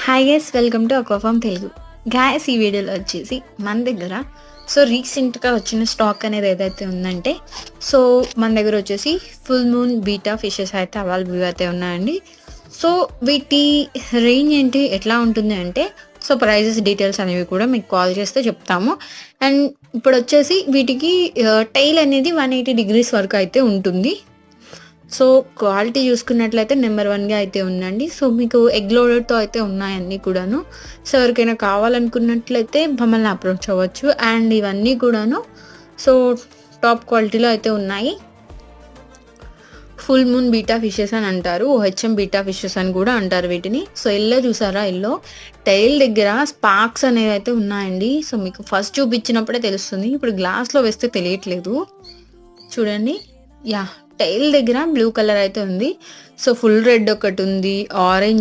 Hi guys, welcome to Aquafarm Telugu. Guys, ఈ వీడియోలో వచ్చేసి మన దగ్గర రీసెంట్గా వచ్చిన స్టాక్ అనేది ఏదైతే ఉందంటే మన దగ్గర వచ్చేసి ఫుల్ మూన్ బీటా ఫిషెస్ అయితే అవైలబుల్గా అయితే ఉన్నాయండి. వీటి రేంజ్ ఏంటి, ఎట్లా ఉంటుంది అంటే ప్రైజెస్ డీటెయిల్స్ అనేవి కూడా మీకు కాల్ చేస్తే చెప్తాము. అండ్ ఇప్పుడు వచ్చేసి వీటికి టైల్ అనేది 180 degrees వరకు అయితే ఉంటుంది. క్వాలిటీ చూసుకున్నట్లయితే నెంబర్ 1గా అయితే ఉందండి. మీకు ఎగ్ లోడెడ్తో అయితే ఉన్నాయన్నీ కూడాను. ఎవరికైనా కావాలనుకున్నట్లయితే మమ్మల్ని అప్రోచ్ అవ్వచ్చు. అండ్ ఇవన్నీ కూడాను టాప్ క్వాలిటీలో అయితే ఉన్నాయి. ఫుల్ మూన్ బీటా ఫిషెస్ అని అంటారు, ఓహెచ్ఎం బీటా ఫిషెస్ అని కూడా అంటారు వీటిని. ఎల్లో చూసారా, ఎల్లో టైల్ దగ్గర స్పార్క్స్ అనేవి అయితే ఉన్నాయండి. మీకు ఫస్ట్ చూపించినప్పుడే తెలుస్తుంది, ఇప్పుడు గ్లాస్లో వేస్తే తెలియట్లేదు. చూడండి, టైల్ దగ్గర బ్లూ కలర్ అయితే ఉంది. ఫుల్ రెడ్ ఒకటి ఉంది, ఆరెంజ్